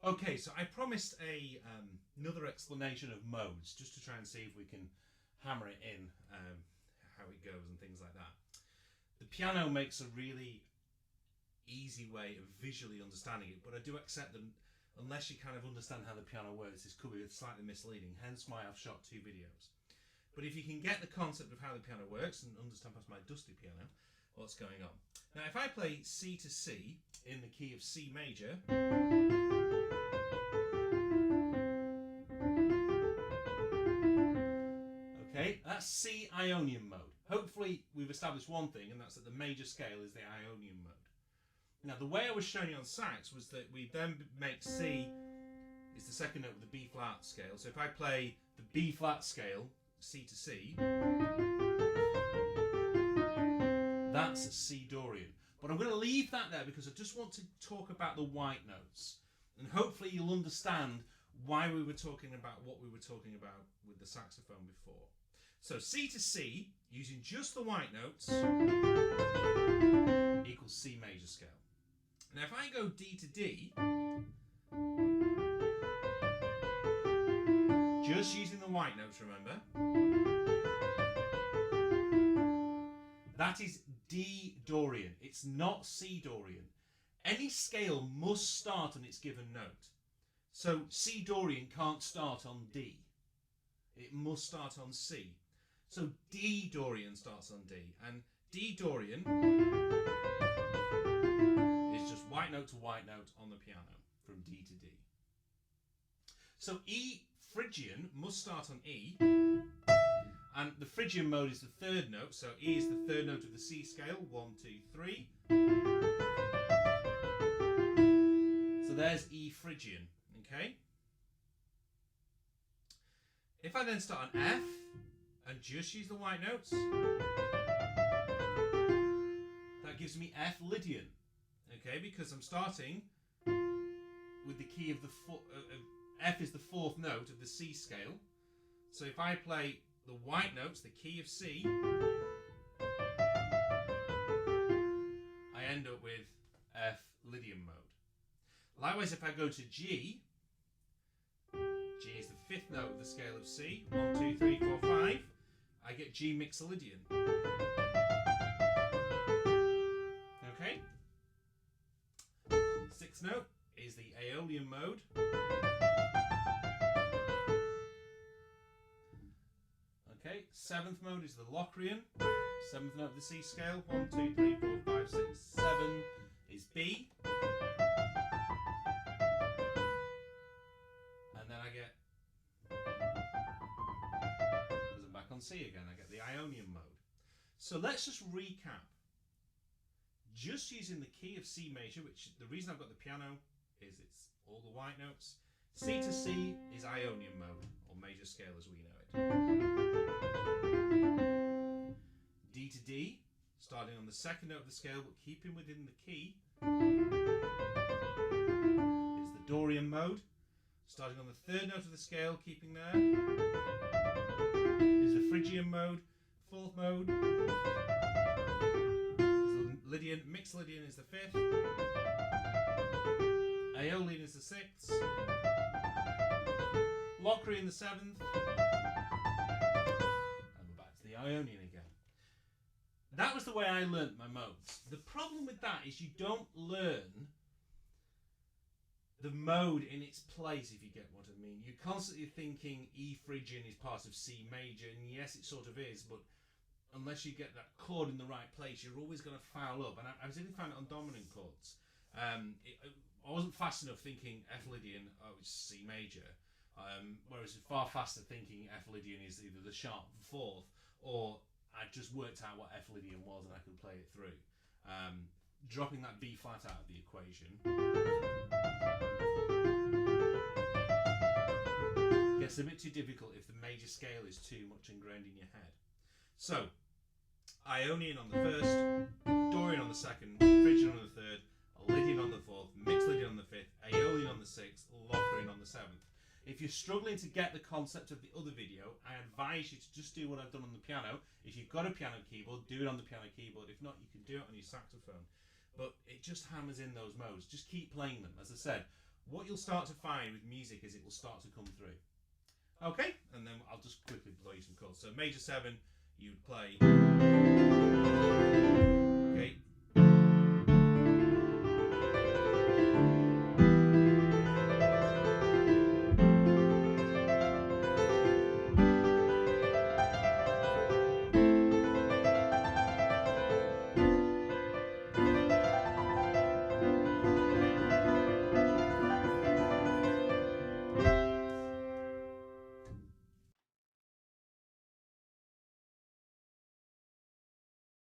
Okay, so I promised another explanation of modes, just to try and see if we can hammer it in, how it goes and things like that. The piano makes a really easy way of visually understanding it, but I do accept that unless you kind of understand how the piano works, this could be slightly misleading, hence why I've shot 2 videos. But if you can get the concept of how the piano works and understand past my dusty piano, what's going on. Now if I play C to C in the key of C major, okay, that's C Ionian mode. Hopefully we've established one thing, and that's that the major scale is the Ionian mode. Now the way I was showing you on sax was that we then make C is the second note of the B flat scale. So if I play the B flat scale, C to C, that's a C Dorian. But I'm going to leave that there because I just want to talk about the white notes. And hopefully you'll understand why we were talking about what we were talking about with the saxophone before. So C to C, using just the white notes, equals C major scale. Now if I go D to D, just using the white notes, remember, that is D Dorian. It's not C Dorian. Any scale must start on its given note. So C Dorian can't start on D. It must start on C. So D Dorian starts on D. And D Dorian is just white note to white note on the piano from D to D. So E Phrygian must start on E. And the Phrygian mode is the third note. So E is the third note of the C scale. 1, 2, 3. So there's E Phrygian. Okay. If I then start on F and just use the white notes, that gives me F Lydian. Okay, because I'm starting with the key of the F is the fourth note of the C scale. So if I play the white notes, the key of C, I end up with F Lydian mode. Likewise, if I go to G, G is the fifth note of the scale of C. 1, 2, 3, 4, 5. I get G Mixolydian. Okay. Sixth note is the Aeolian mode. Okay. Seventh mode is the Locrian. Seventh note of the C scale. 1, 2, 3, 4, 5, 6, 7 is B. And then I get, because I'm back on C again, I get the Ionian mode. So let's just recap. Just using the key of C major, which the reason I've got the piano is it's all the white notes. C to C is Ionian mode, or major scale as we know it. D to D, starting on the second note of the scale but keeping within the key, is the Dorian mode. Starting on the third note of the scale, keeping there, is the Phrygian mode. Fourth mode is the Lydian. Mixed Lydian is the fifth. Aeolian is the sixth. Locrian the seventh. And we're back to the Ionian again. That was the way I learnt my modes. The problem with that is you don't learn the mode in its place, if you get what I mean. You're constantly thinking E Phrygian is part of C major, and yes, it sort of is, but unless you get that chord in the right place, you're always going to foul up. And I was even found it on dominant chords. I wasn't fast enough thinking F Lydian, oh, it's C major. Whereas it's far faster thinking F Lydian is either the sharp fourth, or I just worked out what F Lydian was and I could play it through. Dropping that B flat out of the equation gets a bit too difficult if the major scale is too much ingrained in your head. So, Ionian on the first, Dorian on the second, Phrygian on the third, Lydian on the fourth, Mixed Lydian on the fifth, Aeolian on the sixth, Locrian on the seventh. If you're struggling to get the concept of the other video, I advise you to just do what I've done on the piano. If you've got a piano keyboard, do it on the piano keyboard. If not, you can do it on your saxophone. But it just hammers in those modes. Just keep playing them. As I said, what you'll start to find with music is it will start to come through. Okay, and then I'll just quickly blow you some chords. So major 7, you'd play.